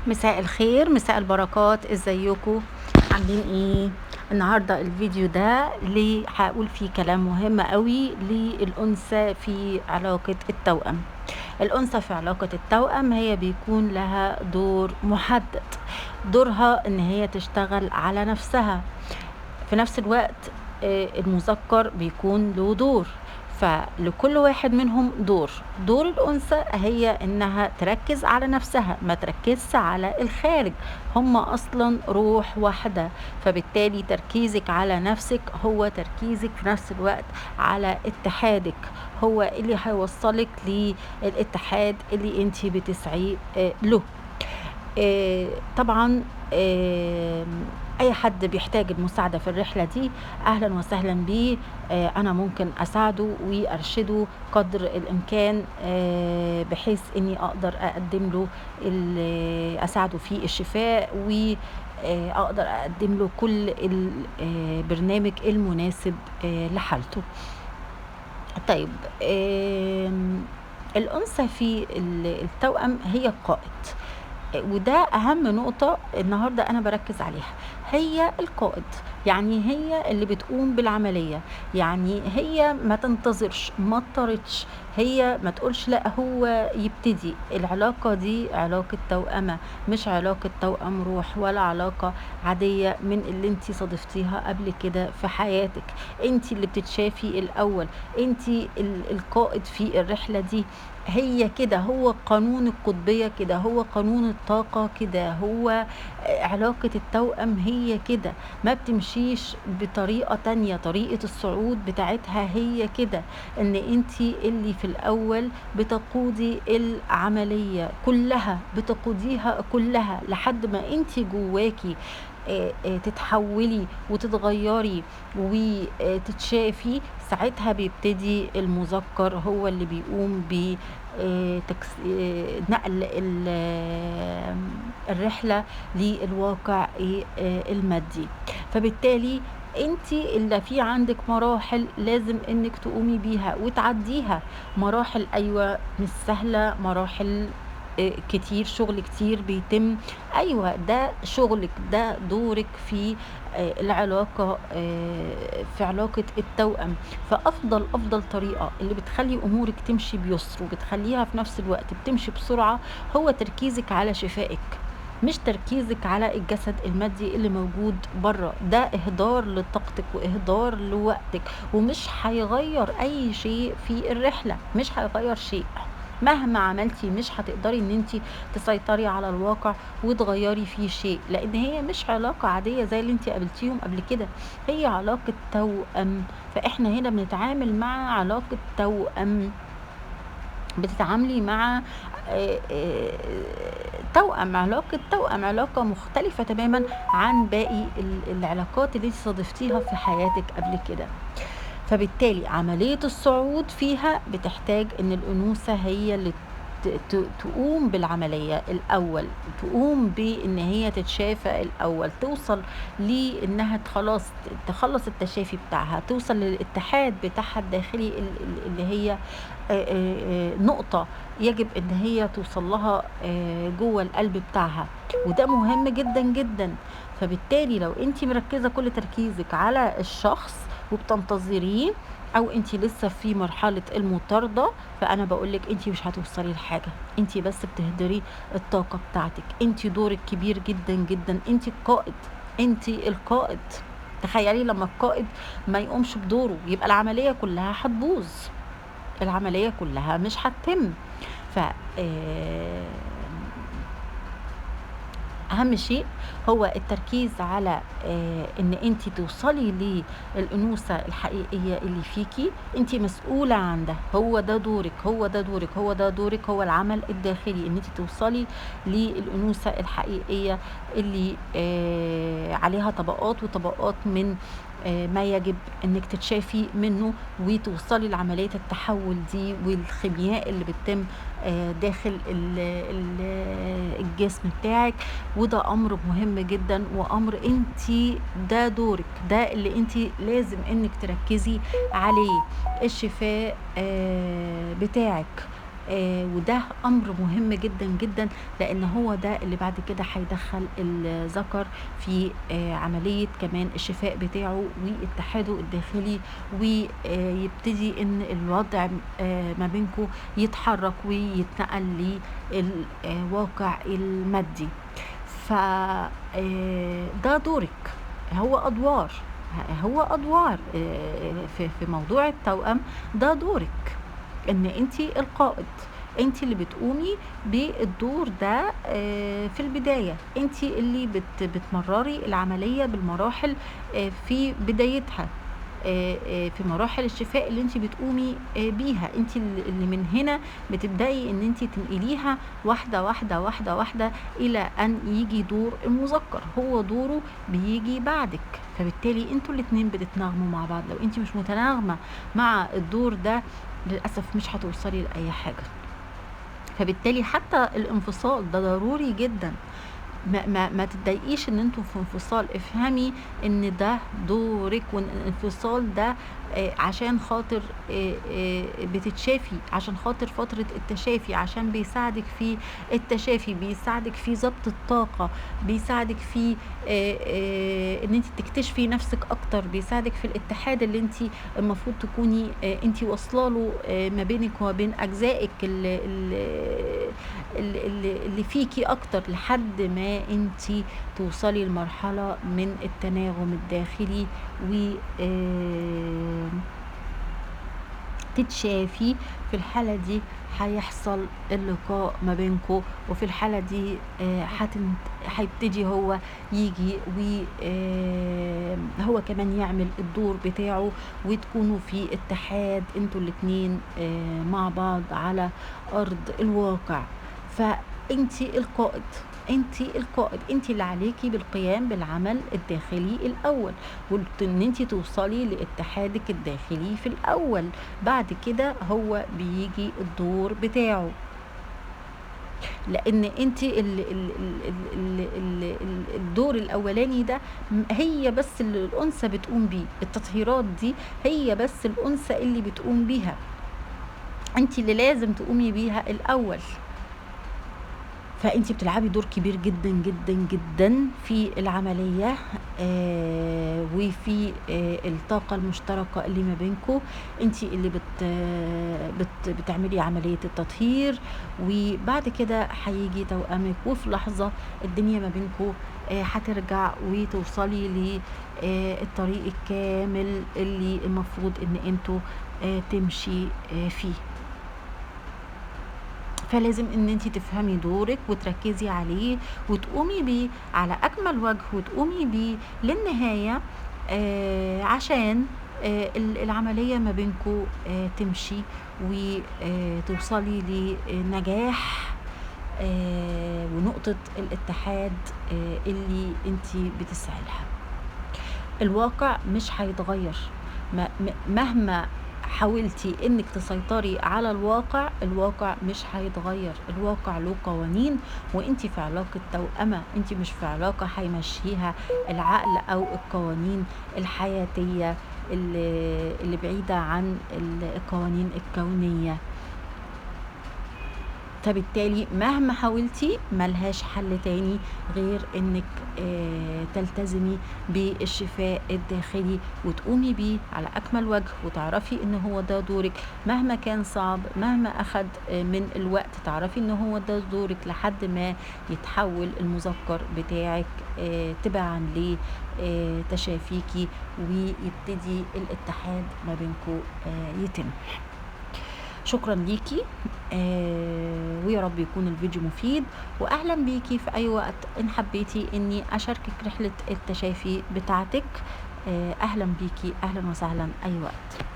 مساء الخير، مساء البركات، ازيكم؟ عاملين ايه؟ النهارده الفيديو ده اللي هقول فيه كلام مهم قوي للأنثى في علاقة التوأم. الأنثى في علاقة التوأم هي بيكون لها دور محدد، دورها ان هي تشتغل على نفسها. في نفس الوقت المذكر بيكون له دور، فلكل واحد منهم دور الأنثى هي إنها تركز على نفسها، ما تركزش على الخارج. هما أصلا روح واحدة، فبالتالي تركيزك على نفسك هو تركيزك في نفس الوقت على اتحادك، هو اللي هيوصلك للاتحاد اللي انتي بتسعي له. طبعا اي حد بيحتاج المساعدة في الرحلة دي اهلا وسهلا بيه. انا ممكن اساعده وارشده قدر الامكان، بحيث اني اقدر اقدم له اساعده في الشفاء، واقدر اقدم له كل البرنامج المناسب لحالته. طيب، الأنثى في التوأم هي القائد، وده أهم نقطة النهاردة أنا بركز عليها. هي القائد، يعني هي اللي بتقوم بالعملية، يعني هي ما تنتظرش، ما تطردش، هي ما تقولش لا هو يبتدي. العلاقة دي علاقة توأمة، مش علاقة توأم روح، ولا علاقة عادية من اللي انتي صادفتيها قبل كده في حياتك. انتي اللي بتتشافي الأول، انتي القائد في الرحلة دي. هي كده، هو قانون القطبية كده، هو قانون الطاقة كده، هو علاقة التوأم هي كده، ما بتمشيش بطريقة تانية. طريقة الصعود بتاعتها هي كده، ان انتي اللي في الاول بتقودي العملية كلها، بتقوديها كلها لحد ما انتي جواكي تتحولي وتتغيري وتتشافي. ساعتها بيبتدي المذكر هو اللي بيقوم ب نقل الرحلة للواقع المادي. فبالتالي انتي اللي في عندك مراحل لازم انك تقومي بيها وتعديها. مراحل ايوه مش سهلة، مراحل كتير، شغل كتير بيتم، ايوه ده شغلك، ده دورك في العلاقة، في علاقة التوأم. فافضل طريقة اللي بتخلي امورك تمشي بيسر وبتخليها في نفس الوقت بتمشي بسرعة هو تركيزك على شفائك، مش تركيزك على الجسد المادي اللي موجود بره. ده اهدار لطاقتك واهدار لوقتك، ومش هيغير اي شيء في الرحلة، مش هيغير شيء. مهما عملتي مش هتقدري ان انت تسيطري على الواقع وتغيري فيه شيء، لان هي مش علاقة عادية زي اللي انت قابلتيهم قبل كده، هي علاقة توأم. فاحنا هنا بنتعامل مع علاقة توأم، بتتعاملي مع توأم. علاقة توأم علاقة مختلفة تماما عن باقي العلاقات اللي صادفتيها في حياتك قبل كده. فبالتالي عملية الصعود فيها بتحتاج ان الأنوثة هي اللي تقوم بالعملية الأول، تقوم بإن هي تتشافى الأول، توصل لإنها تخلص التشافي بتاعها، توصل للاتحاد بتاعها الداخلي اللي هي نقطة يجب إن هي توصل لها جوه القلب بتاعها، وده مهم جدا جدا. فبالتالي لو انت مركزة كل تركيزك على الشخص وبتنتظريه، او انت لسه في مرحلة المطاردة، فانا بقولك انت مش هتوصلي لحاجة، انت بس بتهدري الطاقة بتاعتك. انت دورك كبير جدا جدا، انت القائد، انت القائد. تخيلي لما القائد ما يقومش بدوره يبقى العملية كلها هتبوظ، العملية كلها مش هتتم. ف اهم شيء هو التركيز على ان انت توصلي للانوثه الحقيقيه اللي فيكي، انت مسؤوله عن ده، هو ده دورك، هو ده دورك، هو ده دورك، هو العمل الداخلي ان انت توصلي للانوثه الحقيقيه اللي عليها طبقات وطبقات من ما يجب انك تتشافي منه، وتوصلي لعمليه التحول دي والخيمياء اللي بتتم داخل الجسم بتاعك. وده امر مهم جدا، وامر انتي ده دورك، ده اللي انتي لازم انك تركزي عليه، الشفاء بتاعك. وده امر مهم جدا جدا، لان هو ده اللي بعد كده هيدخل الذكر في عملية كمان الشفاء بتاعه واتحاده الداخلي، ويبتدي ان الوضع ما بينكم يتحرك ويتنقل للواقع المادي. ف ده دورك، هو ادوار في موضوع التوأم. ده دورك ان انتي القائد، انتي اللي بتقومي بالدور ده في البداية، انتي اللي بتمرري العملية بالمراحل في بدايتها، في مراحل الشفاء اللي انتي بتقومي بيها، انتي اللي من هنا بتبدأي ان انتي تنقليها واحدة واحدة واحدة واحدة الى ان يجي دور المذكر، هو دوره بيجي بعدك. فبالتالي انتوا الاتنين بتتناغموا مع بعض. لو انتي مش متناغمة مع الدور ده للأسف مش هتوصلي لأي حاجة. فبالتالي حتى الانفصال ده ضروري جدا. ما تتضايقيش ان انتوا في انفصال، افهمي ان ده دورك، وان الانفصال ده عشان خاطر بتتشافي، عشان خاطر فترة التشافي، عشان بيساعدك في التشافي، بيساعدك في ضبط الطاقة، بيساعدك في ان انت تكتشفي نفسك اكتر، بيساعدك في الاتحاد اللي انت المفروض تكوني انت واصلاله ما بينك وما بين اجزائك اللي فيكي اكتر، لحد ما انت توصلي لمرحلة من التناغم الداخلي و تتشافي. في الحالة دي هيحصل اللقاء ما بينكم، وفي الحالة دي هيبتدي هو يجي وهو كمان يعمل الدور بتاعه، وتكونوا في اتحاد انتوا الاتنين مع بعض على ارض الواقع. فانتي القائد، انتي اللي عليكي بالقيام بالعمل الداخلي الاول، وان انتي توصلي لاتحادك الداخلي في الاول. بعد كده هو بيجي الدور بتاعه، لان انتي الدور الاولاني ده هي بس اللي الانثى بتقوم بيه، التطهيرات دي هي بس الانثى اللي بتقوم بيها، انتي اللي لازم تقومي بيها الاول. فانتي بتلعبي دور كبير جدا جدا جدا في العملية وفي الطاقة المشتركة اللي ما بينكو. انتي اللي بتعملي عملية التطهير، وبعد كده هيجي توأمك، وفي لحظة الدنيا ما بينكو هترجع وتوصلي للطريق الكامل اللي المفروض ان انتو تمشي فيه. فلازم ان انتي تفهمي دورك وتركزي عليه وتقومي بيه على اكمل وجه، وتقومي بيه للنهاية عشان العملية ما بينكو تمشي وتوصلي لنجاح ونقطة الاتحاد اللي انتي بتسعي لها. الواقع مش هيتغير مهما حاولتي انك تسيطري على الواقع مش هيتغير. الواقع له قوانين، وانتي في علاقة توأمة، انتي مش في علاقة هيمشيها العقل او القوانين الحياتية اللي بعيدة عن القوانين الكونية. فبالتالي مهما حاولتي ملهاش حل تاني غير انك تلتزمي بالشفاء الداخلي وتقومي بيه على اكمل وجه، وتعرفي ان هو ده دورك مهما كان صعب، مهما اخد من الوقت، تعرفي ان هو ده دورك لحد ما يتحول المذكر بتاعك تبعا لتشافيكي، ويبتدي الاتحاد ما بينكم يتم. شكرا ليكي ويا رب يكون الفيديو مفيد، واهلا بيكي في اي وقت ان حبيتي اني اشاركك رحلة التشافي بتاعتك. اهلا بيكي، اهلا وسهلا اي وقت.